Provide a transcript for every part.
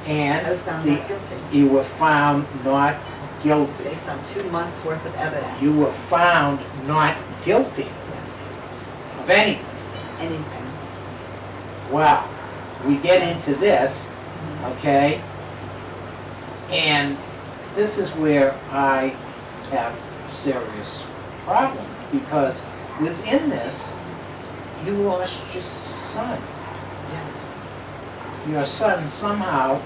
And I was found not guilty, you were found not guilty. based on 2 months' worth of evidence. You were found not guilty Yes, of anything. anything. Wow. We get into this, okay? And this is where I have a serious problem, because within this, you lost your son. Yes. Your son somehow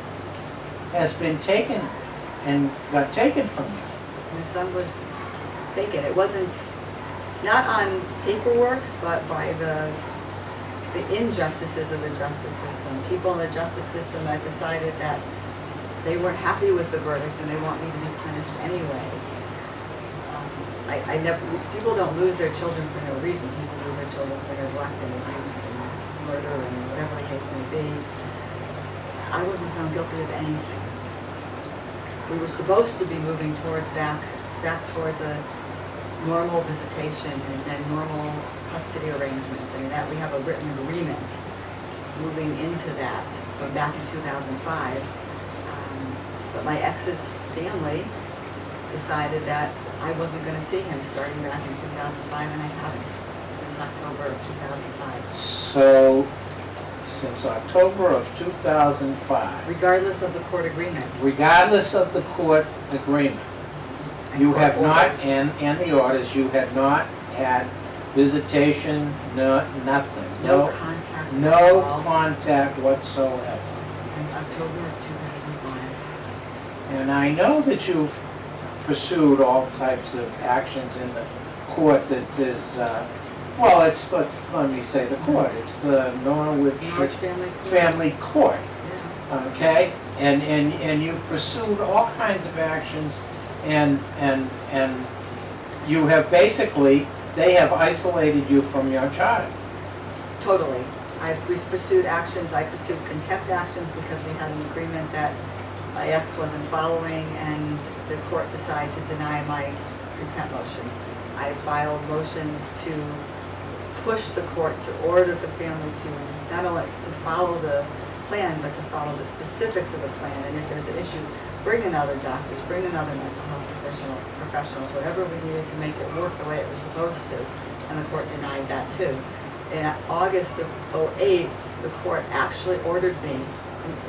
has been taken and got taken from you. My son was taken. It wasn't, not on paperwork, but by the injustices of the justice system. People in the justice system that decided that they weren't happy with the verdict and they want me to be punished anyway. I never, people don't lose their children for no reason. People lose their children for neglect and abuse and murder and whatever the case may be. I wasn't found guilty of anything. We were supposed to be moving towards back towards a normal visitation and normal custody arrangements. I mean, that we have a written agreement moving into that from back in 2005. But my ex's family decided that I wasn't going to see him starting back in 2005, and I haven't since October of 2005. So, since October of 2005, Regardless of the court agreement. regardless of the court agreement, and you court have not, orders. and the orders, you have not had visitation, nothing. No contact. at No all contact whatsoever. since October of 2005. And I know that you've pursued all types of actions in the court that is, well, let me say the court, it's the Norwich Norwich Family Court. Family Court, Yeah. okay? Yes. And you pursued all kinds of actions, and you have basically, they have isolated you from your child. Totally. I pursued actions. I pursued contempt actions because we had an agreement that my ex wasn't following, and the court decided to deny my contempt motion. I filed motions to push the court to order the family to not only to follow the plan, but to follow the specifics of the plan. And if there's an issue, bring in other doctors, bring in other mental health professionals, whatever we needed to make it work the way it was supposed to. And the court denied that too. In August of '08, the court actually ordered me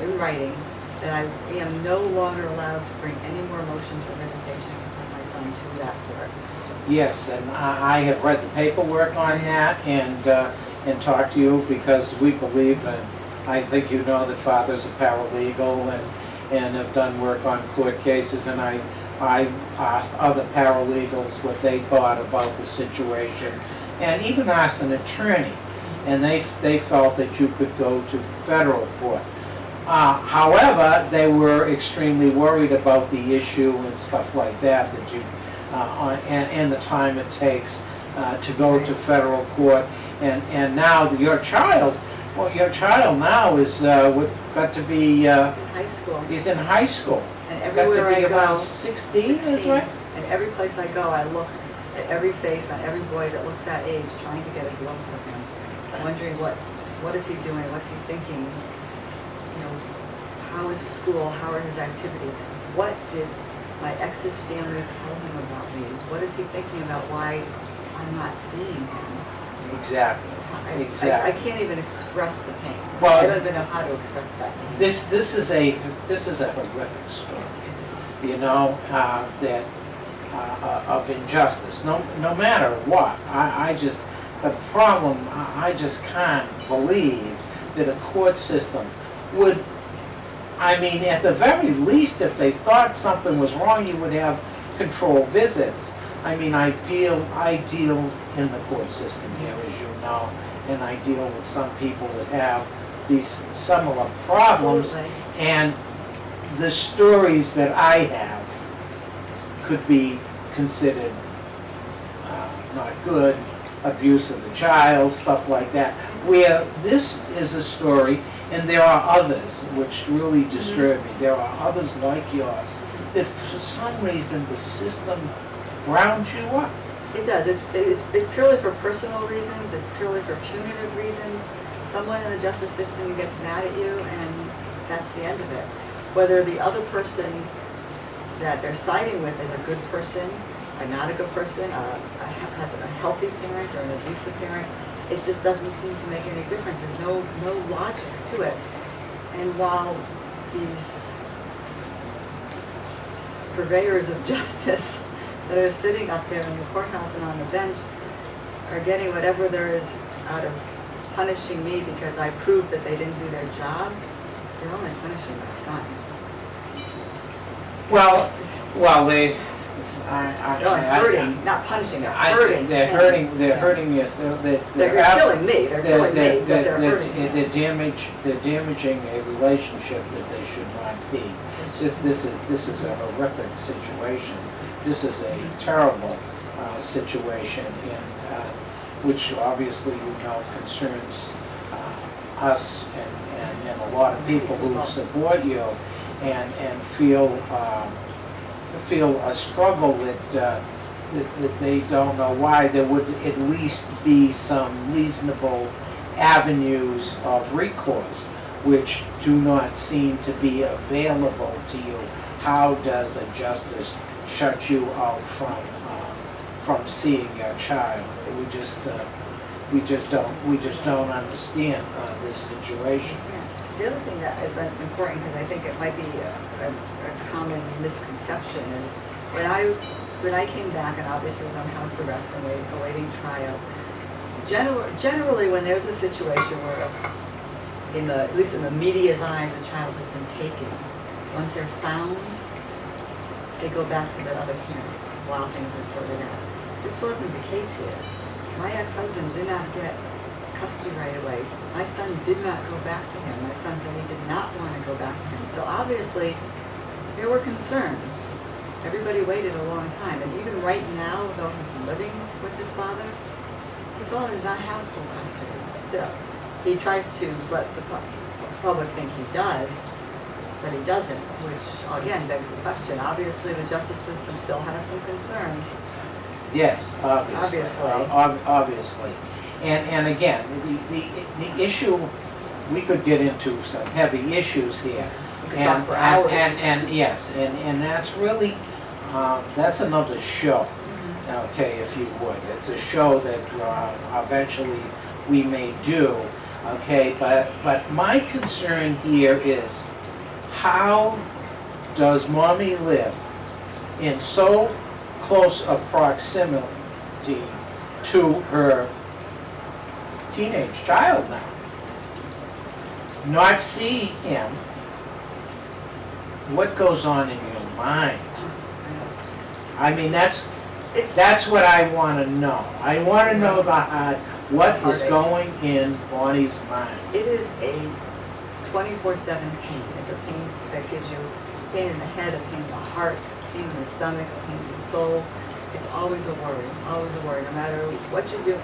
in writing that I am no longer allowed to bring any more motions for visitation of my son to that court. Yes, and I have read the paperwork on that and talked to you because we believe, and I think you know that Father's a paralegal and have done work on court cases, and I asked other paralegals what they thought about the situation, and even asked an attorney, and they felt that you could go to federal court. However, they were extremely worried about the issue and stuff like that you and the time it takes to go to federal court. And now your child, well, your child now is got to be He's in high school. he's in high school. And Got everywhere to be I go, around 16, is right? And every place I go, I look at every face on every boy that looks that age, trying to get a glimpse of him, wondering what is he doing, what's he thinking, you know, how is school, how are his activities, what did my ex's family tell him about me, what is he thinking about why I'm not seeing him. Exactly. I can't even express the pain. Well, I don't even know how to express that pain. This is a horrific story. You know, that of injustice. No matter what, the problem. I just can't believe that a court system would. I mean, at the very least, if they thought something was wrong, you would have control visits. I mean, I deal in the court system here, as you know, and I deal with some people that have these similar problems. Absolutely. And the stories that I have could be considered not good, abuse of the child, stuff like that. Where this is a story, and there are others which really disturb me. There are others like yours that for some reason the system grounds you up. It does. It's purely for personal reasons. It's purely for punitive reasons. Someone in the justice system gets mad at you, and that's the end of it. whether the other person that they're siding with is a good person, or not a good person, has a healthy parent or an abusive parent, it just doesn't seem to make any difference. There's no logic to it. And while these purveyors of justice that are sitting up there in the courthouse and on the bench are getting whatever there is out of punishing me because I proved that they didn't do their job, they're only punishing my son. Well, they, They're only hurting, not punishing, they're hurting. They're him. hurting, they're hurting us, they're killing me, they're killing me, but they're hurting him. they're damaging a relationship that they should not be. This is a horrific situation. This is a terrible situation, and which obviously concerns us and a lot of people who support you, and feel a struggle that they don't know why. There would at least be some reasonable avenues of recourse, which do not seem to be available to you. How does a justice shut you out from seeing your child? We just don't understand this situation. The other thing that is important, because I think it might be a common misconception, is when I came back and obviously was on house arrest and awaiting trial, generally when there's a situation where, at least in the media's eyes, a child has been taken, once they're found, they go back to their other parents while things are sorted out. This wasn't the case here. My ex-husband did not get custody right away. My son did not go back to him. My son said he did not want to go back to him. So obviously, there were concerns. Everybody waited a long time. And even right now, though he's living with his father does not have full custody still. He tries to let the public think he does, but he doesn't, which again begs the question. Obviously, the justice system still has some concerns. Yes, obviously. And again, the issue, we could get into some heavy issues here. We could talk for hours. And yes, and that's really, that's another show, okay, if you would. It's a show that eventually we may do, okay, but my concern here is, how does mommy live in so close a proximity to her teenage child now? Not see him. What goes on in your mind? I mean, that's what I want to know. I want to know what is going in Bonnie's mind. It is a 24/7 pain. It's a pain that gives you pain in the head, a pain in the heart, pain in the stomach, a pain in the soul. It's always a worry, no matter what you do.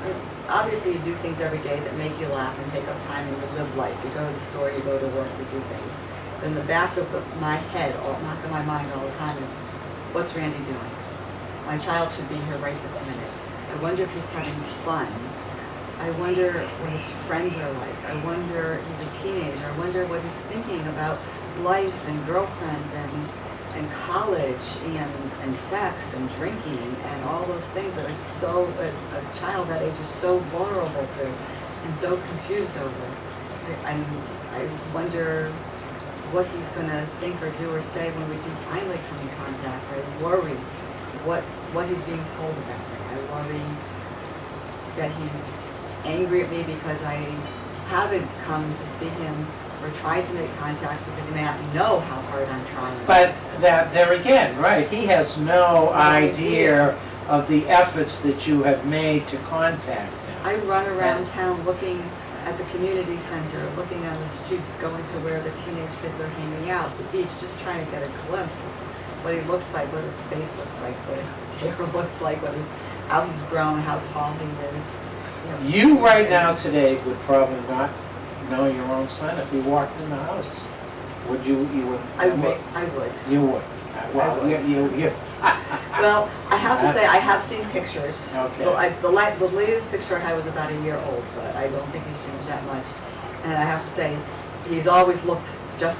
Obviously, you do things every day that make you laugh and take up time and you live life. You go to the store, you go to work, you do things. In the back of my head, not in my mind all the time, is, what's Randy doing? My child should be here right this minute. I wonder if he's having fun. I wonder what his friends are like. I wonder, he's a teenager, I wonder what he's thinking about life and girlfriends and college and sex and drinking and all those things that are so, a child that age is so vulnerable to and so confused over. I wonder what he's going to think or do or say when we do finally come in contact. I worry what he's being told about me. I worry that he's angry at me because I haven't come to see him or tried to make contact because he may not know how hard I'm trying. But there again, right, he has no idea of the efforts that you have made to contact him. I run around town looking at the community center, looking on the streets, going to where the teenage kids are hanging out, the beach, just trying to get a glimpse of what he looks like, what his face looks like, what his hair looks like, how he's grown, how tall he is. You right now today would probably not know your own son if he walked in the house. Would you? You would. I would. You would. Well, you. Well, I have to say, I have seen pictures. Okay. The latest picture I had was about a year old, but I don't think he's changed that much. And I have to say, he's always looked just like